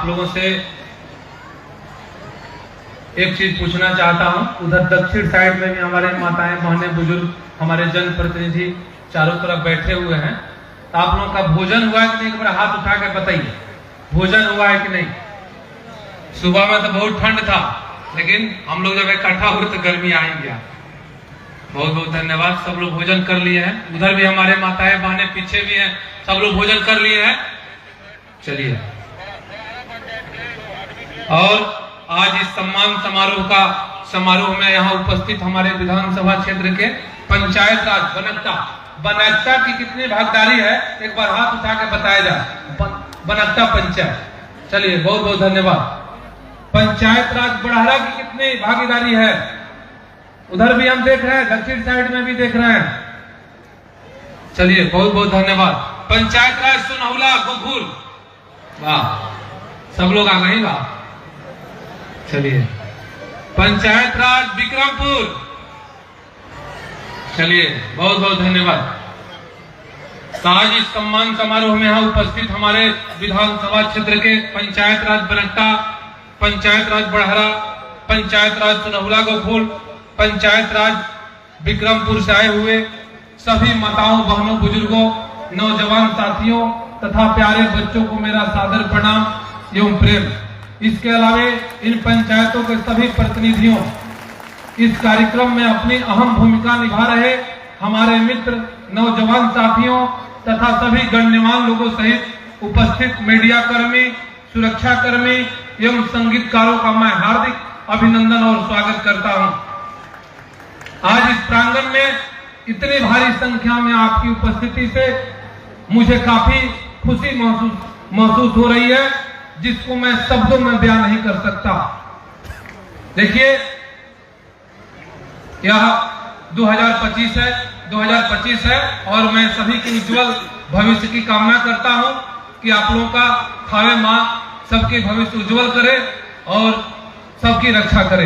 आप लोगों से एक चीज पूछना चाहता हूं। उधर दक्षिण साइड में भी हमारे माताएं, बहनें, बुजुर्ग, हमारे जनप्रतिनिधि चारों तरफ बैठे हुए हैं। तो आप लोगों का भोजन हुआ है कि नहीं, एक बार हाथ उठा के बताइए, भोजन हुआ है कि नहीं। सुबह में तो बहुत ठंड था, लेकिन हम लोग जब इकट्ठा हुए तो गर्मी आ ही गया। बहुत बहुत धन्यवाद। सब लोग भोजन कर लिए हैं। उधर भी हमारे माताएं, बहनें पीछे भी हैं, सब लोग भोजन कर लिए हैं। चलिए, और आज इस सम्मान समारोह में यहाँ उपस्थित हमारे विधानसभा क्षेत्र के पंचायत राज बनकटा की कितनी भागीदारी है, एक बार हाथ उठा के बताया जाए। बनकटा पंचायत, चलिए बहुत बहुत धन्यवाद। पंचायत राज बढ़हरा की कितनी भागीदारी है, उधर भी हम देख रहे हैं, दक्षिण साइड में भी देख रहे हैं। चलिए बहुत बहुत धन्यवाद। पंचायत राज सुनहौला गोकुल, वाह, सब लोग आ गए। वाह, चलिए। पंचायत राज विक्रमपुर, चलिए बहुत बहुत धन्यवाद। आज इस सम्मान समारोह में यहाँ उपस्थित हमारे विधानसभा क्षेत्र के पंचायत राज बनकटा, पंचायत राज बढ़हरा, पंचायत राज सुनहौला गोकुल, पंचायत राज विक्रमपुर से आए हुए सभी माताओं, बहनों, बुजुर्गों, नौजवान साथियों तथा प्यारे बच्चों को मेरा सादर प्रणाम एवं प्रेम। इसके अलावा इन पंचायतों के सभी प्रतिनिधियों, इस कार्यक्रम में अपनी अहम भूमिका निभा रहे हमारे मित्र, नौजवान साथियों तथा सभी गण्यमान्य लोगों सहित उपस्थित मीडिया कर्मी, सुरक्षा कर्मी एवं संगीतकारों का मैं हार्दिक अभिनंदन और स्वागत करता हूं। आज इस प्रांगण में इतनी भारी संख्या में आपकी उपस्थिति से मुझे काफी खुशी महसूस हो रही है, जिसको मैं शब्दों में बयान नहीं कर सकता। देखिए, यह 2025 है और मैं सभी के उज्जवल भविष्य की कामना करता हूं कि आप लोगों का खावे मां सबके भविष्य उज्जवल करे और सबकी रक्षा करे।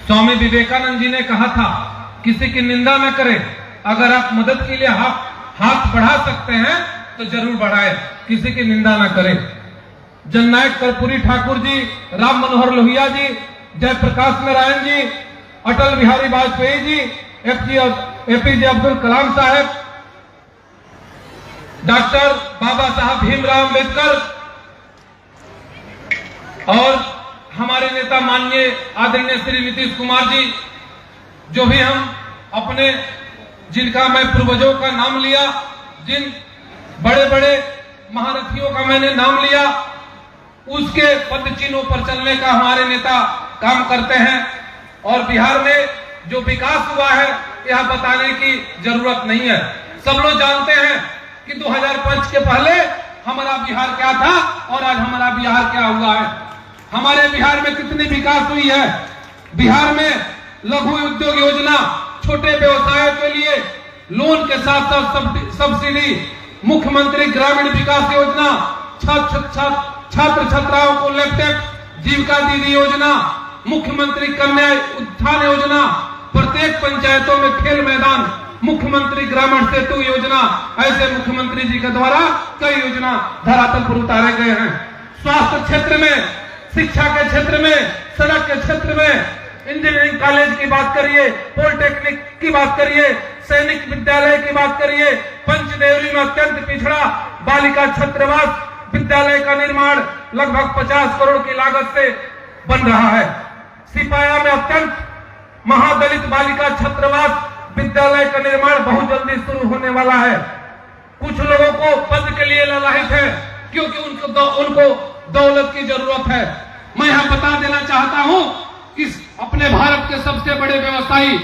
स्वामी विवेकानंद जी ने कहा था, किसी की निंदा न करें, अगर आप मदद के लिए हाथ बढ़ा सकते हैं तो जरूर बढ़ाएं, किसी की निंदा न करें। जननायक कर्पूरी ठाकुर जी, राम मनोहर लोहिया जी, जयप्रकाश नारायण जी, अटल बिहारी वाजपेयी जी, एपीजे अब्दुल कलाम साहब, डॉक्टर बाबा साहब भीमराव अम्बेडकर और हमारे नेता माननीय आदरणीय श्री नीतीश कुमार जी, जो भी हम अपने, जिनका मैं पूर्वजों का नाम लिया, जिन बड़े बड़े महारथियों का मैंने नाम लिया, उसके पद चिन्हों पर चलने का हमारे नेता काम करते हैं। और बिहार में जो विकास हुआ है, यह बताने की जरूरत नहीं है। सब लोग जानते हैं कि 2005 के पहले हमारा बिहार क्या था और आज हमारा बिहार क्या हुआ है। हमारे बिहार में कितनी विकास हुई है। बिहार में लघु उद्योग योजना, छोटे व्यवसायों के लिए लोन के साथ साथ सब्सिडी, मुख्यमंत्री ग्रामीण विकास योजना, छात्र छात्राओं को लैपटॉप, जीविका दीदी योजना, मुख्यमंत्री कन्या उत्थान योजना, प्रत्येक पंचायतों में खेल मैदान, मुख्यमंत्री ग्रामीण सेतु योजना, ऐसे मुख्यमंत्री जी के द्वारा कई योजना धरातल पर उतारे गए हैं। स्वास्थ्य क्षेत्र में, शिक्षा के क्षेत्र में, सड़क के क्षेत्र में, इंजीनियरिंग कॉलेज की बात करिए, पॉलिटेक्निक की बात करिए, सैनिक विद्यालय की बात करिए, पंचदेवरी में अत्यंत पिछड़ा बालिका छात्रावास विद्यालय का निर्माण लगभग 50 करोड़ की लागत से बन रहा है। सिपाया में अत्यंत महादलित बालिका छात्रावास विद्यालय का निर्माण बहुत जल्दी शुरू होने वाला है। कुछ लोगों को पद के लिए ललायित है, क्योंकि उनको दौलत की जरूरत है। मैं यहां बता देना चाहता हूं कि अपने भारत के सबसे बड़े व्यवसायी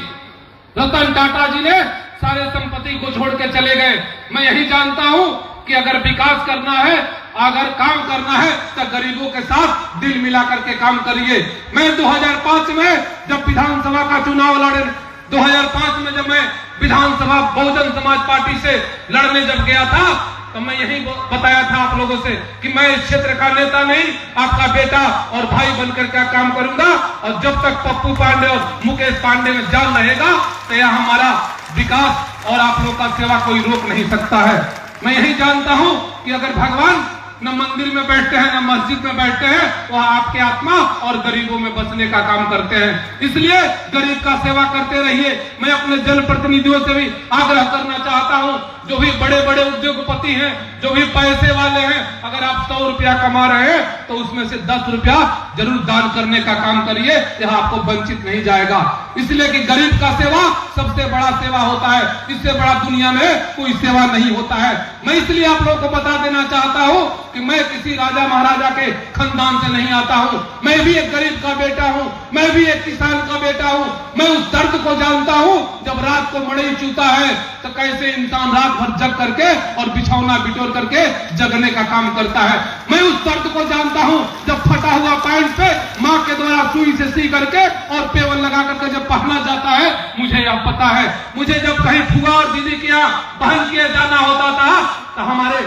रतन टाटा जी ने सारे संपत्ति को छोड़ के चले गए। मैं यही जानता हूं कि अगर विकास करना है, अगर काम करना है, तो गरीबों के साथ दिल मिला करके काम करिए। मैं 2005 में जब विधानसभा का चुनाव लड़े, 2005 में जब मैं विधानसभा बहुजन समाज पार्टी से लड़ने जब गया था, तो मैं यही बताया था आप लोगों से कि मैं इस क्षेत्र का नेता नहीं, आपका बेटा और भाई बनकर क्या काम करूंगा, और जब तक पप्पू पांडे और मुकेश पांडे में जान रहेगा तो यह हमारा विकास और आप लोग का सेवा कोई रोक नहीं सकता है। मैं यही जानता हूं कि अगर भगवान न मंदिर में बैठते हैं न मस्जिद में बैठते हैं, वह आपके आत्मा और गरीबों में बसने का काम करते हैं। इसलिए गरीब का सेवा करते रहिए। मैं अपने जनप्रतिनिधियों से भी आग्रह करना चाहता हूं, जो भी बड़े बड़े उद्योगपति हैं, जो भी पैसे वाले हैं, अगर आप 100 रुपया कमा रहे हैं तो उसमें से 10 रुपया जरूर दान करने का काम करिए, यह आपको वंचित नहीं जाएगा। इसलिए कि गरीब का सेवा सबसे बड़ा सेवा होता है, इससे बड़ा दुनिया में कोई सेवा नहीं होता है। मैं इसलिए आप लोगों को बता देना चाहता हूं कि मैं किसी राजा महाराजा के खानदान से नहीं आता हूं, मैं भी एक गरीब का बेटा हूं, मैं भी एक किसान का बेटा हूं। मैं उस दर्द को जानता हूं, जब रात को मड़ई चूता है तो कैसे इंसान रात भर जग करके और बिछौना बिटोर करके जगने का काम करता है। मैं उस दर्द को जानता हूं, जब फटा हुआ पैंट पे माँ के द्वारा सुई से सी करके और पेवर लगा करके जब पहना जाता है, मुझे यह पता है। मुझे जब कहीं फुआ और दीदी के यहाँ बहन के जाना होता था तो हमारे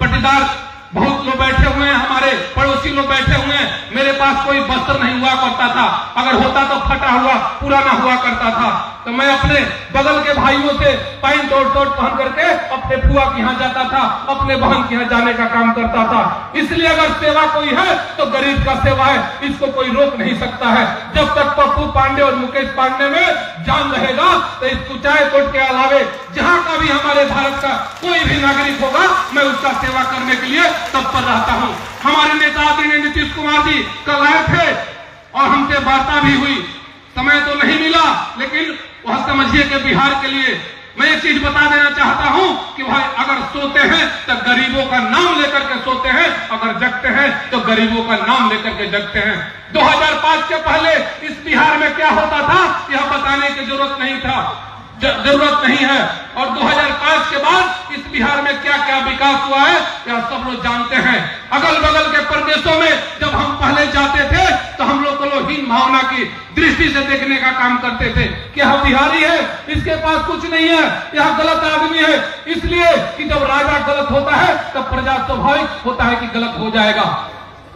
पटीदार बहुत लोग बैठे हुए हैं, हमारे पड़ोसी लोग बैठे हुए हैं, मेरे पास कोई वस्त्र नहीं हुआ करता था, अगर होता तो फटा हुआ पुराना हुआ करता था। तो मैं अपने बगल के भाइयों से पैंट और शर्ट पहन करके अपने फुआ के यहाँ जाता था, अपने बहन के यहाँ जाने का काम करता था। इसलिए अगर सेवा कोई है तो गरीब का सेवा है, इसको कोई रोक नहीं सकता है। जब तक पप्पू पांडे और मुकेश पांडे में जान रहेगा तो इस कुचाय कोट के अलावे जहां का भी हमारे भारत का कोई भी नागरिक होगा, मैं उसका सेवा करने के लिए तत्पर रहता हूं। हमारे नेता आदरणीय नीतीश कुमार जी कल आए थे और हमसे वार्ता भी हुई। समय तो नहीं मिला, लेकिन वह समझिए कि बिहार के लिए मैं एक चीज बता देना चाहता हूं कि भाई अगर सोते हैं तो गरीबों का नाम लेकर के सोते हैं, अगर जगते हैं तो गरीबों का नाम लेकर के जगते हैं। 2005 के पहले इस बिहार में क्या होता था यह बताने की जरूरत नहीं है, और 2005 के बाद इस बिहार में क्या क्या विकास हुआ है यह सब लोग जानते हैं। अगल बगल के प्रदेशों में जब हम पहले जाते थे तो हम लोग को हीन भावना की दृष्टि से देखने का काम करते थे कि यह बिहारी है, इसके पास कुछ नहीं है, यह गलत आदमी है। इसलिए कि जब राजा गलत होता है तब प्रजा स्वाभाविक होता है कि गलत हो जाएगा।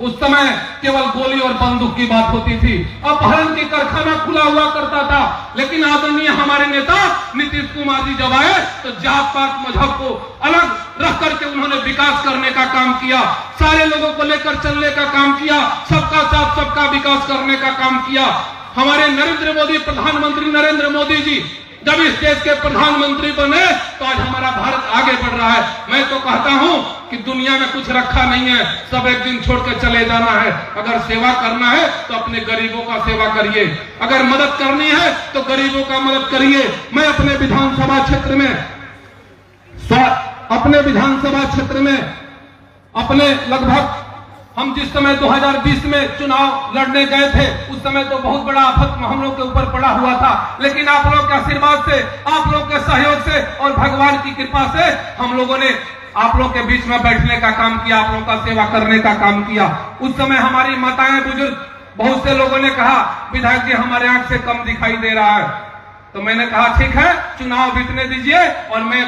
उस समय केवल गोली और बंदूक की बात होती थी, अपहरण की कारखाना खुला हुआ करता था। लेकिन आदरणीय हमारे नेता नीतीश कुमार जी जब आए तो जात पात मजहब को अलग रख करके उन्होंने विकास करने का काम किया, सारे लोगों को लेकर चलने का काम किया, सबका साथ सबका विकास करने का काम किया। हमारे नरेंद्र मोदी, प्रधानमंत्री नरेंद्र मोदी जी जब इस देश के प्रधानमंत्री बने तो आज हमारा भारत आगे बढ़ रहा है। मैं तो कहता हूं कि दुनिया में कुछ रखा नहीं है, सब एक दिन छोड़ के चले जाना है। अगर सेवा करना है तो अपने गरीबों का सेवा करिए, अगर मदद करनी है तो गरीबों का मदद करिए। मैं अपने विधानसभा क्षेत्र में अपने लगभग हम जिस समय 2020 में चुनाव लड़ने गए थे उस समय तो बहुत बड़ा आफत हम लोग के ऊपर पड़ा हुआ था, लेकिन आप लोग के आशीर्वाद से, आप लोग के सहयोग से और भगवान की कृपा से हम लोगों ने आप लोग के बीच में बैठने का काम किया, आप लोग का सेवा करने का काम किया। उस समय हमारी माताएं बुजुर्ग बहुत से लोगों ने कहा विधायक जी हमारे आंख से कम दिखाई दे रहा है, तो मैंने कहा ठीक है चुनाव बीतने दीजिए और मैं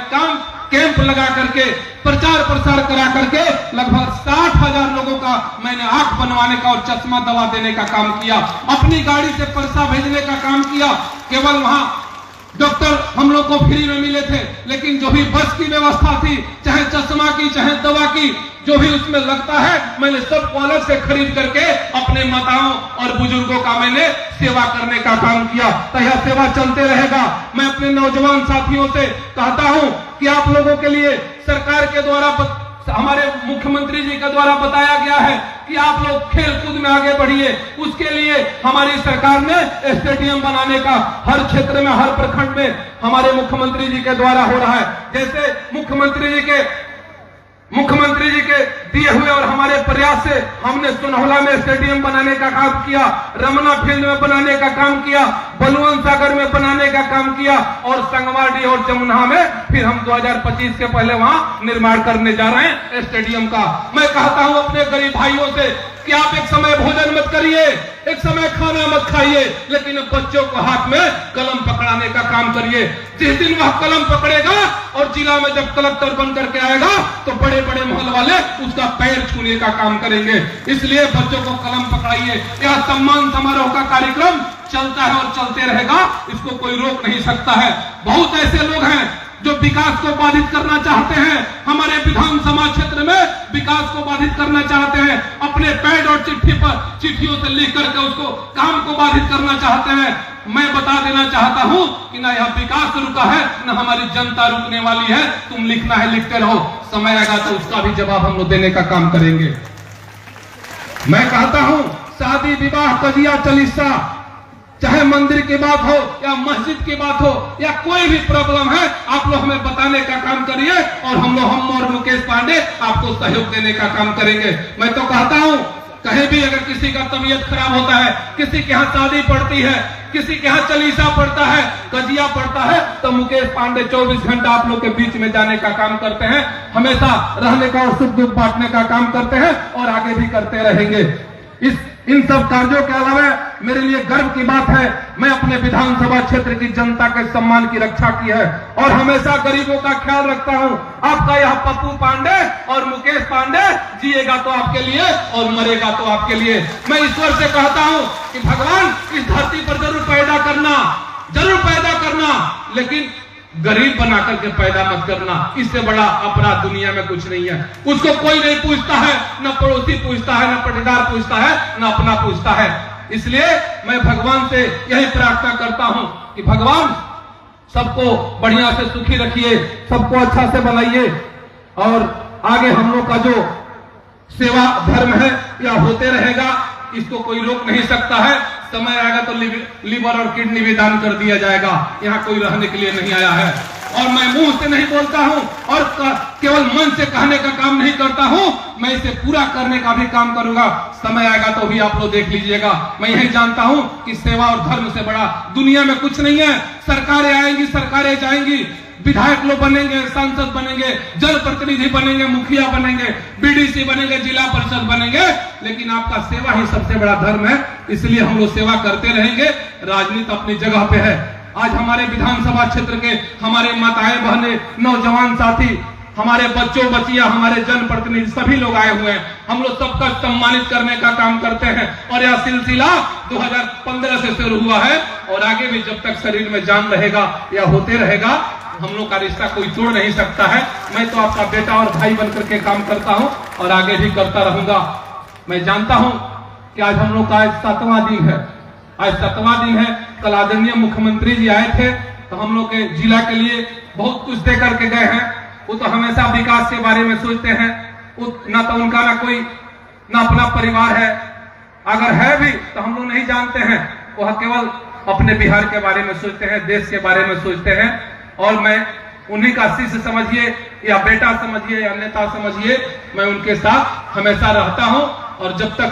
कैंप लगा करके प्रचार प्रसार करा करके लगभग 60,000 लोगों का मैंने आंख बनवाने का और चश्मा दवा देने का काम किया, अपनी गाड़ी से पैसा भेजने का काम किया। केवल वहां डॉक्टर हम लोग को फ्री में मिले थे, लेकिन जो भी बस की व्यवस्था थी, चाहे चश्मा की चाहे दवा की, जो भी उसमें लगता है मैंने सबको अलग से खरीद करके अपने माताओं और बुजुर्गों का मैंने सेवा करने का काम किया। तो यह सेवा चलते रहेगा। मैं अपने नौजवान साथियों से कहता हूं कि आप लोगों के लिए सरकार के द्वारा, हमारे मुख्यमंत्री जी के द्वारा बताया गया है कि आप लोग खेल कूद में आगे बढ़िए। उसके लिए हमारी सरकार ने स्टेडियम बनाने का हर क्षेत्र में, हर प्रखंड में हमारे मुख्यमंत्री जी के द्वारा हो रहा है। जैसे मुख्यमंत्री जी के दिए हुए और हमारे प्रयास से हमने सुनहौला में स्टेडियम बनाने का काम किया, रमना फील्ड में बनाने का काम किया, बलुआन सागर में बनाने का काम किया और संगवाड़ी और जमुना में फिर हम 2025 के पहले वहां निर्माण करने जा रहे हैं स्टेडियम का। मैं कहता हूं अपने गरीब भाइयों से कि आप एक समय भोजन मत करिए, एक समय खाना मत खाइए, लेकिन बच्चों को हाथ में कलम पकड़ाने का काम करिए। जिस दिन वह कलम पकड़ेगा और जिला में जब कलेक्टर बन करके आएगा तो बड़े बड़े महल वाले उसका पैर छूने का काम करेंगे। इसलिए बच्चों को कलम पकड़ाइए। यह सम्मान समारोह का कार्यक्रम चलता है और चलते रहेगा, इसको कोई रोक नहीं सकता है। बहुत ऐसे लोग हैं जो विकास को बाधित करना चाहते हैं, हमारे विधानसभा क्षेत्र में विकास को बाधित करना चाहते हैं, अपने पैड और चिट्ठियों से लिख करके उसको काम को बाधित करना चाहते हैं। मैं बता देना चाहता हूं कि ना यह विकास रुका है, न हमारी जनता रुकने वाली है। तुम लिखना है लिखते रहो, समय आएगा तो उसका भी जवाब हम लोग देने का काम करेंगे। मैं कहता हूं, शादी विवाह कजिया चलीसा, चाहे मंदिर की बात हो या मस्जिद की बात हो या कोई भी प्रॉब्लम है, आप लोग हमें बताने का काम करिए और हम और मुकेश पांडे आपको सहयोग देने का काम करेंगे। मैं तो कहता हूं, कहीं भी अगर किसी का तबीयत खराब होता है, किसी के यहाँ शादी पड़ती है, किसी के यहाँ चलीसा पड़ता है, कजिया पड़ता है, तो मुकेश पांडे 24 घंटा आप लोग के बीच में जाने का काम करते हैं, हमेशा रहने का और सुख दुख बांटने का काम करते हैं और आगे भी करते रहेंगे। इन सब कार्यों के अलावा मेरे लिए गर्व की बात है, मैं अपने विधानसभा क्षेत्र की जनता के सम्मान की रक्षा की है और हमेशा गरीबों का ख्याल रखता हूं। आपका यह पप्पू पांडे और मुकेश पांडे जिएगा तो आपके लिए और मरेगा तो आपके लिए। मैं ईश्वर से कहता हूं कि भगवान इस धरती पर जरूर पैदा करना, लेकिन गरीब बना करके पैदा मत करना। इससे बड़ा अपराध दुनिया में कुछ नहीं है। उसको कोई नहीं पूछता है, न पड़ोसी पूछता है, न पटीदार पूछता है, न अपना पूछता है। इसलिए मैं भगवान से यही प्रार्थना करता हूं कि भगवान सबको बढ़िया से सुखी रखिए, सबको अच्छा से बनाइए और आगे हम लोग का जो सेवा धर्म है यह होते रहेगा, इसको कोई रोक नहीं सकता है। समय आएगा तो लीवर और किडनी भी दान कर दिया जाएगा। यहाँ कोई रहने के लिए नहीं आया है और मैं मुंह से नहीं बोलता हूँ और केवल मन से कहने का काम नहीं करता हूँ, मैं इसे पूरा करने का भी काम करूंगा। समय आएगा तो भी आप लोग देख लीजिएगा। मैं यही जानता हूँ कि सेवा और धर्म से बड़ा दुनिया में कुछ नहीं है। सरकारें आएंगी, सरकारें जाएंगी, विधायक लोग बनेंगे, सांसद बनेंगे, जनप्रतिनिधि बनेंगे, मुखिया बनेंगे, बीडीसी बनेंगे, जिला परिषद बनेंगे, लेकिन आपका सेवा ही सबसे बड़ा धर्म है। इसलिए हम लोग सेवा करते रहेंगे। राजनीति अपनी जगह पे है। आज हमारे विधानसभा क्षेत्र के हमारे माताएं बहनें, नौजवान साथी, हमारे बच्चों बच्चियां, हमारे जनप्रतिनिधि सभी लोग आए हुए हैं। हम लोग सबका सम्मानित करने का काम करते हैं और यह सिलसिला 2015 से शुरू हुआ है और आगे भी जब तक शरीर में जान रहेगा यह होते रहेगा। हम लोग का रिश्ता कोई तोड़ नहीं सकता है। मैं तो आपका बेटा और भाई बनकर के काम करता हूं और आगे भी करता रहूंगा। मैं जानता हूं कि आज हम लोग का आज 7वां दिन है। आज 7वां दिन है। कल आदरणीय मुख्यमंत्री जी आए थे तो हम लोग के जिला के लिए बहुत कुछ दे करके गए हैं। वो तो हमेशा विकास के बारे में सोचते हैं। ना तो उनका ना कोई ना अपना परिवार है, अगर है भी तो हम लोग नहीं जानते हैं। वह केवल अपने बिहार के बारे में सोचते हैं, देश के बारे में सोचते हैं और मैं उन्हीं का शिष्य समझिए या बेटा समझिए या नेता समझिए, मैं उनके साथ हमेशा रहता हूं और जब तक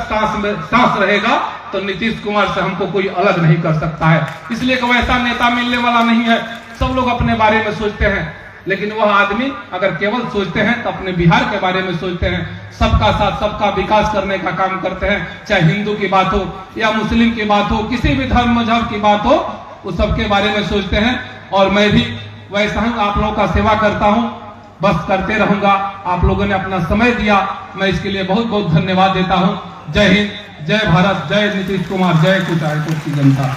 सांस रहेगा तो नीतीश कुमार से हमको कोई अलग नहीं कर सकता है। इसलिए कोई ऐसा नेता मिलने वाला नहीं है। सब लोग अपने बारे में सोचते हैं, लेकिन वह आदमी अगर केवल सोचते हैं तो अपने बिहार के बारे में सोचते हैं। सबका साथ सबका विकास करने का काम करते हैं, चाहे हिंदू की बात हो या मुस्लिम की बात हो, किसी भी धर्म मजहब की बात हो, वो सबके बारे में सोचते हैं। और मैं भी वैसा ही आप लोगों का सेवा करता हूं, बस करते रहूंगा। आप लोगों ने अपना समय दिया, मैं इसके लिए बहुत बहुत धन्यवाद देता हूं। जय हिंद, जय भारत, जय नीतीश कुमार, जय कुचायकोट की जनता।